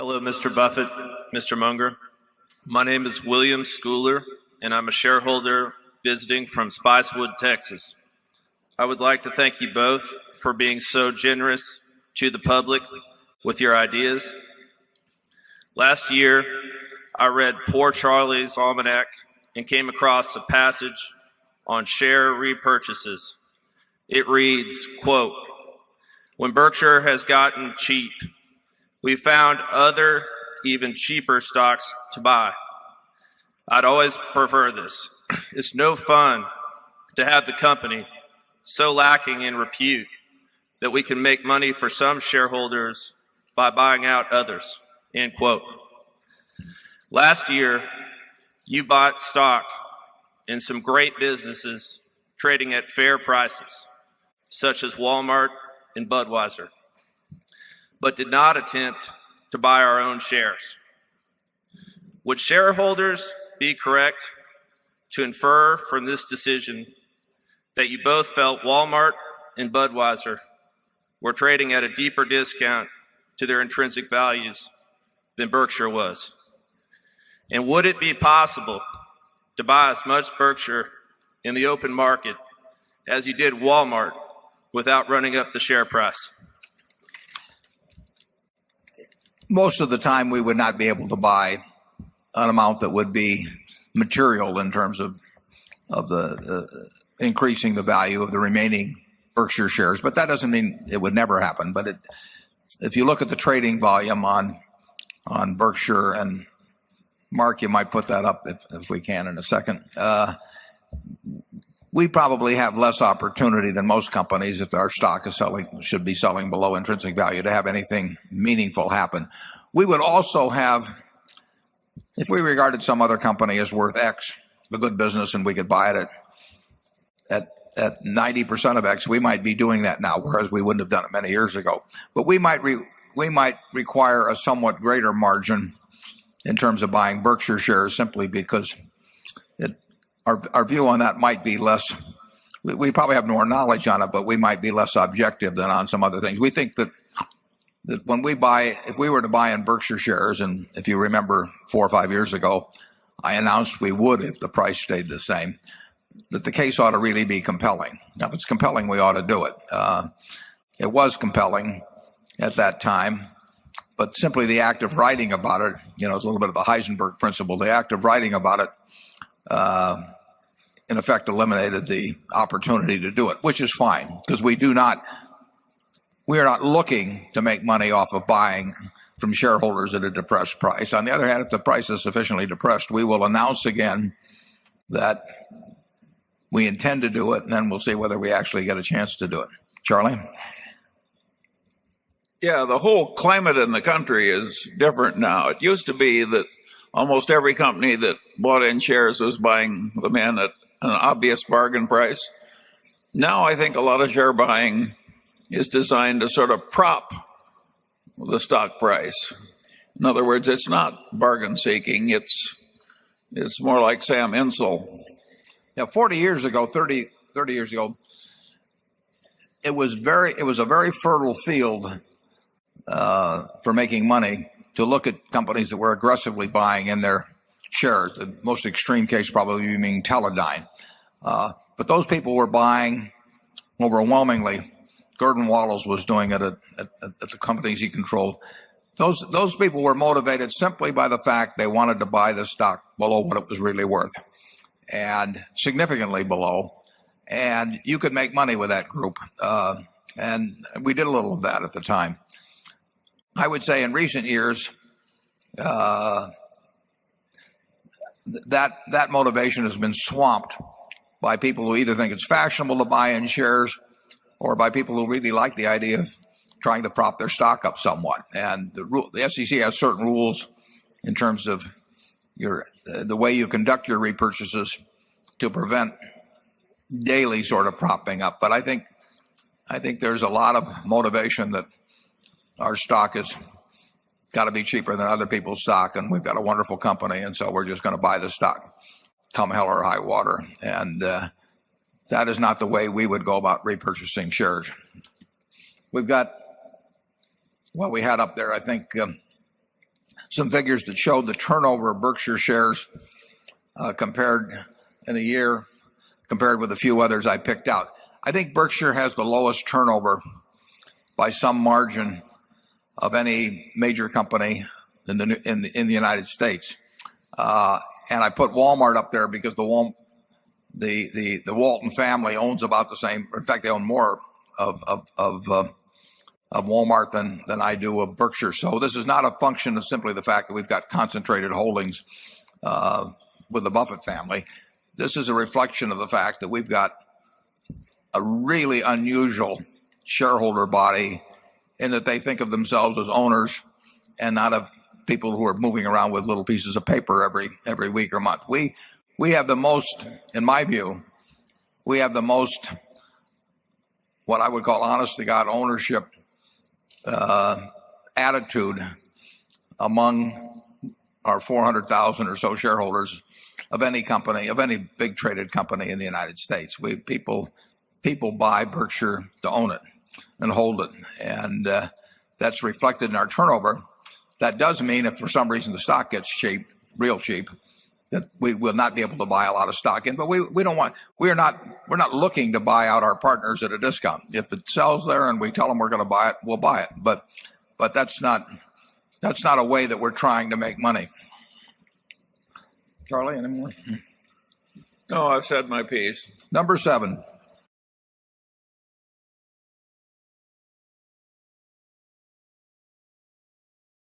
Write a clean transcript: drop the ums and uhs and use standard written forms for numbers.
Hello, Mr. Buffett, Mr. Munger. My name is William Schooler, and I'm a shareholder visiting from Spicewood, Texas. I would like to thank you both for being so generous to the public with your ideas. Last year, I read Poor Charlie's Almanac and came across a passage on share repurchases. It reads, quote, "When Berkshire has gotten cheap, we found other, even cheaper stocks to buy. I'd always prefer this. It's no fun to have the company so lacking in repute that we can make money for some shareholders by buying out others," end quote. Last year, you bought stock in some great businesses trading at fair prices, such as Walmart and Budweiser, but did not attempt to buy our own shares. Would shareholders be correct to infer from this decision that you both felt Walmart and Budweiser were trading at a deeper discount to their intrinsic values than Berkshire was? And would it be possible to buy as much Berkshire in the open market as you did Walmart without running up the share price? Most of the time we would not be able to buy an amount that would be material in terms of the increasing the value of the remaining Berkshire shares. But that doesn't mean it would never happen. But if you look at the trading volume on Berkshire, and Mark, you might put that up if we can in a second. We probably have less opportunity than most companies, if our stock is should be selling below intrinsic value, to have anything meaningful happen. We would also have, if we regarded some other company as worth X, a good business, and we could buy it at 90% of X, we might be doing that now, whereas we wouldn't have done it many years ago. But we might require a somewhat greater margin in terms of buying Berkshire shares, simply because our view on that might be less. We probably have more knowledge on it, but we might be less objective than on some other things. We think that when we buy, if we were to buy in Berkshire shares, and if you remember 4 or 5 years ago, I announced we would if the price stayed the same, that the case ought to really be compelling. Now, if it's compelling, we ought to do it. It was compelling at that time, but simply the act of writing about it, it's a little bit of the Heisenberg principle. The act of writing about it, in effect, eliminated the opportunity to do it, which is fine, because we are not looking to make money off of buying from shareholders at a depressed price. On the other hand, if the price is sufficiently depressed, we will announce again that we intend to do it, and then we'll see whether we actually get a chance to do it. Charlie? Yeah, the whole climate in the country is different now. It used to be that almost every company that bought in shares was buying them in at an obvious bargain price. Now I think a lot of share buying is designed to sort of prop the stock price. In other words, it's not bargain seeking. It's more like Sam Insel. Yeah, 30 years ago, it was a very fertile field for making money to look at companies that were aggressively buying in their shares. The most extreme case probably being Teledyne. But those people were buying overwhelmingly. Gordon Wallace was doing it at the companies he controlled. Those people were motivated simply by the fact they wanted to buy the stock below what it was really worth, and significantly below. And you could make money with that group. And we did a little of that at the time. I would say in recent years, that motivation has been swamped by people who either think it's fashionable to buy in shares, or by people who really like the idea of trying to prop their stock up somewhat. And the SEC has certain rules in terms of the way you conduct your repurchases to prevent daily sort of propping up. But I think there's a lot of motivation that our stock has got to be cheaper than other people's stock, and we've got a wonderful company, and so we're just going to buy the stock come hell or high water. And that is not the way we would go about repurchasing shares. We've got what we had up there, I think, some figures that showed the turnover of Berkshire shares compared in a year, compared with a few others I picked out. I think Berkshire has the lowest turnover by some margin of any major company in the United States. And I put Walmart up there because the Walton family owns about the same. In fact, they own more of Walmart than I do of Berkshire. So this is not a function of simply the fact that we've got concentrated holdings with the Buffett family. This is a reflection of the fact that we've got a really unusual shareholder body in that they think of themselves as owners and not of people who are moving around with little pieces of paper every week or month. We have the most, in my view, we have the most what I would call honest to God ownership attitude among our 400,000 or so shareholders of any company, of any big traded company in the United States. People buy Berkshire to own it and hold it, and that's reflected in our turnover. That does mean if for some reason the stock gets cheap, real cheap, that we will not be able to buy a lot of stock in. But we're not looking to buy out our partners at a discount. If it sells there and we tell them we're going to buy it, we'll buy it. But that's not a way that we're trying to make money. Charlie, any more? No, I've said my piece. Number 7.